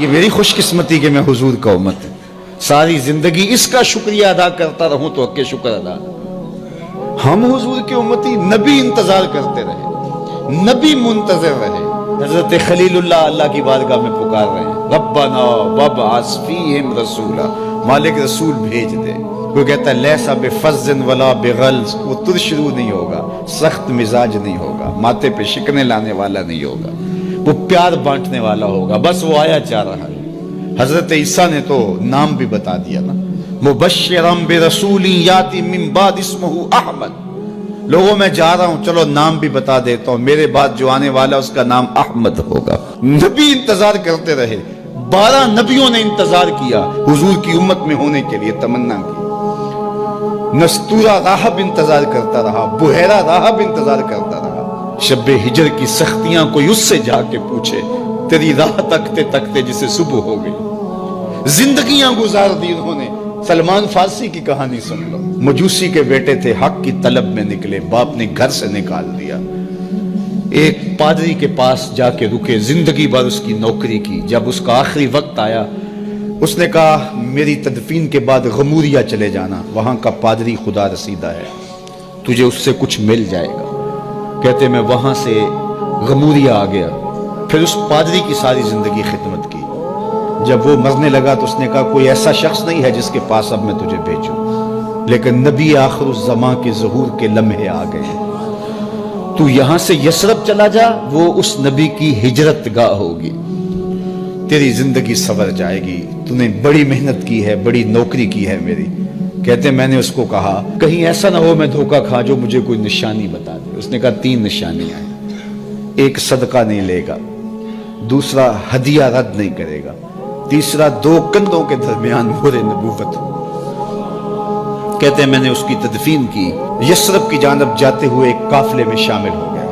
یہ میری خوش قسمتی کہ میں حضور کا امت ہوں، ساری زندگی اس کا شکریہ ادا کرتا رہوں تو حق شکر ادا۔ ہم حضور کی امتی، نبی انتظار کرتے رہے، نبی منتظر رہے۔ حضرت خلیل اللہ کی بارگاہ میں پکار رہے ہیں، ربنا وابعث فیہم رسولا، مالک رسول بھیج دے۔ وہ کہتا ہے لیسا بفظ ولا بغلظ، وہ ترشرو نہیں ہوگا، سخت مزاج نہیں ہوگا، ماتھے پہ شکنے لانے والا نہیں ہوگا، وہ پیار بانٹنے والا ہوگا۔ بس وہ آیا چاہ رہا ہے۔ حضرت عیسیٰ نے تو نام بھی بتا دیا نا، مبشرا برسول یاتی من بعد اسمہ احمد، لوگوں میں جا رہا ہوں، چلو نام بھی بتا دیتا ہوں، میرے بعد جو آنے والا اس کا نام احمد ہوگا۔ نبی انتظار کرتے رہے، 12 نبیوں نے انتظار کیا حضور کی امت میں ہونے کے لیے، تمنا کی۔ نستورہ راہب انتظار کرتا رہا، بحیرہ راہب انتظار کرتا رہا۔ شب ہجر کی سختیاں کوئی اس سے جا کے پوچھے، تیری راہ تکتے تکتے جسے صبح ہو گئی۔ زندگیاں گزار دی انہوں نے۔ سلمان فارسی کی کہانی سن لو، مجوسی کے بیٹے تھے، حق کی طلب میں نکلے، باپ نے گھر سے نکال دیا، ایک پادری کے پاس جا کے رکے، زندگی بھر اس کی نوکری کی۔ جب اس کا آخری وقت آیا، اس نے کہا میری تدفین کے بعد غموریہ چلے جانا، وہاں کا پادری خدا رسیدہ ہے، تجھے اس سے کچھ مل جائے گا۔ کہتے میں وہاں سے غموریہ آ گیا، پھر اس پادری کی ساری زندگی خدمت کی۔ جب وہ مرنے لگا تو اس نے کہا کوئی ایسا شخص نہیں ہے جس کے پاس اب میں تجھے بھیجوں، لیکن نبی آخر الزماں کے ظہور کے لمحے آ گئے، تو یہاں سے یثرب چلا جا، وہ اس نبی کی ہجرت گاہ ہوگی، تیری زندگی سنور جائے گی، تو نے بڑی محنت کی ہے، بڑی نوکری کی ہے میری۔ کہتے میں نے اس کو کہا کہیں ایسا نہ ہو میں دھوکہ کھا جو مجھے کوئی نشانی بتا دے۔ اس نے کہا 3 نشانیاں ہیں، ایک صدقہ نہیں لے گا، دوسرا ہدیہ رد نہیں کرے گا، تیسرا 2 کندھوں کے درمیان مہر نبوت ہو۔ کہتے ہیں میں نے اس کی تدفین کی، یثرب کی جانب جاتے ہوئے ایک قافلے میں شامل ہو گیا،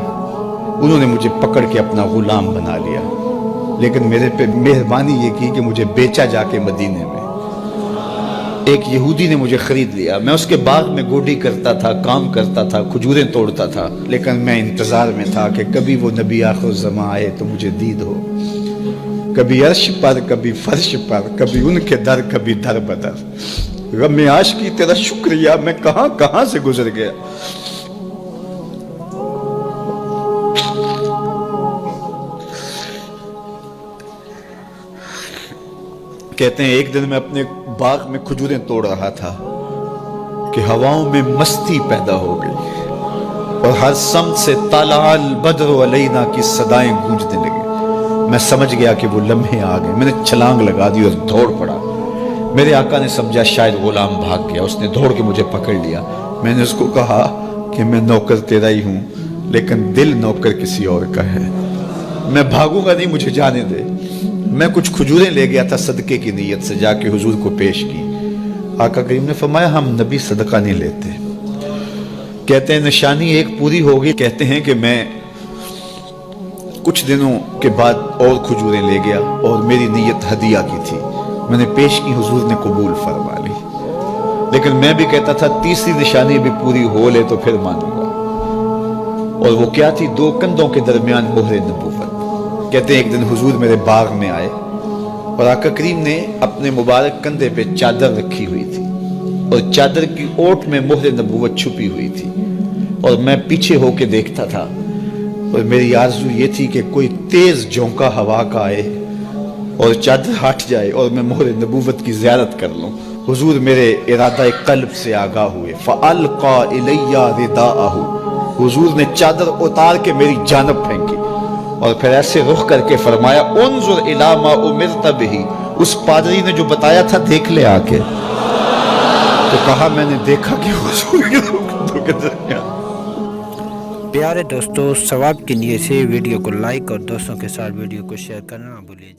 انہوں نے مجھے پکڑ کے اپنا غلام بنا لیا، لیکن میرے پہ مہربانی یہ کی کہ مجھے بیچا جا کے مدینے میں۔ ایک یہودی نے مجھے خرید لیا، میں اس کے باغ میں گوڈی کرتا تھا، کام کرتا تھا، کھجوریں توڑتا تھا، لیکن میں انتظار میں تھا کہ کبھی وہ نبی آخر الزماں آئے تو مجھے دید ہو، کبھی عرش پر، کبھی فرش پر، کبھی ان کے در، کبھی در بدر۔ غم عاشقی تیرا شکریہ، میں کہاں کہاں سے گزر گیا۔ کہتے ہیں ایک دن میں اپنے باغ میں کھجوریں توڑ رہا تھا کہ ہواؤں میں مستی پیدا ہو گئی اور ہر سمت سے طلع البدر علینا کی صدائیں گونجنے لگی۔ میں سمجھ گیا کہ وہ لمحے آ گئے، میں نے چھلانگ لگا دی اور دوڑ پڑا۔ میرے آقا نے سمجھا شاید غلام بھاگ گیا، اس نے دوڑ کے مجھے پکڑ لیا۔ میں نے اس کو کہا کہ میں نوکر تیرا ہی ہوں، لیکن دل نوکر کسی اور کا ہے، میں بھاگوں گا نہیں، مجھے جانے دے۔ میں کچھ کھجوریں لے گیا تھا صدقے کی نیت سے، جا کے حضور کو پیش کی۔ آقا کریم نے فرمایا ہم نبی صدقہ نہیں لیتے۔ کہتے ہیں نشانی ایک پوری ہو گئی، کہتے ہیں کہ میں کچھ دنوں کے بعد اور کھجوریں لے گیا اور میری نیت ہدیہ کی تھی، میں نے پیش کی، حضور نے قبول فرما لی، لیکن میں بھی کہتا تھا تیسری نشانی بھی پوری ہو لے تو پھر مانوں گا، اور وہ کیا تھی؟ 2 کندھوں کے درمیان مہر نبوت۔ کہتے ہیں ایک دن حضور میرے باغ میں آئے اور آقا کریم نے اپنے مبارک کندھے پہ چادر رکھی ہوئی تھی اور چادر کی اوٹ میں مہر نبوت چھپی ہوئی تھی، اور میں پیچھے ہو کے دیکھتا تھا، اور میری آرزو یہ تھی کہ کوئی تیز جھونکا ہوا کا آئے اور چادر ہٹ جائے اور میں مہر نبوت کی زیارت کر لوں۔ حضور میرے ارادہ قلب سے آگاہ ہوئے، فَأَلْقَى إِلَيَّ رِدَاءَهُ، حضور نے چادر اتار کے میری جانب پھینکی اور پھر ایسے رخ کر کے فرمایا انظر الی ما امرت بہ، اس پادری نے جو بتایا تھا دیکھ لے آ کے۔ تو کہا میں نے دیکھا کہ حضور کے درمیان۔ پیارے دوستو، ثواب کی نیت سے ویڈیو کو لائک اور دوستوں کے ساتھ ویڈیو کو شیئر کرنا نہ بھولیے۔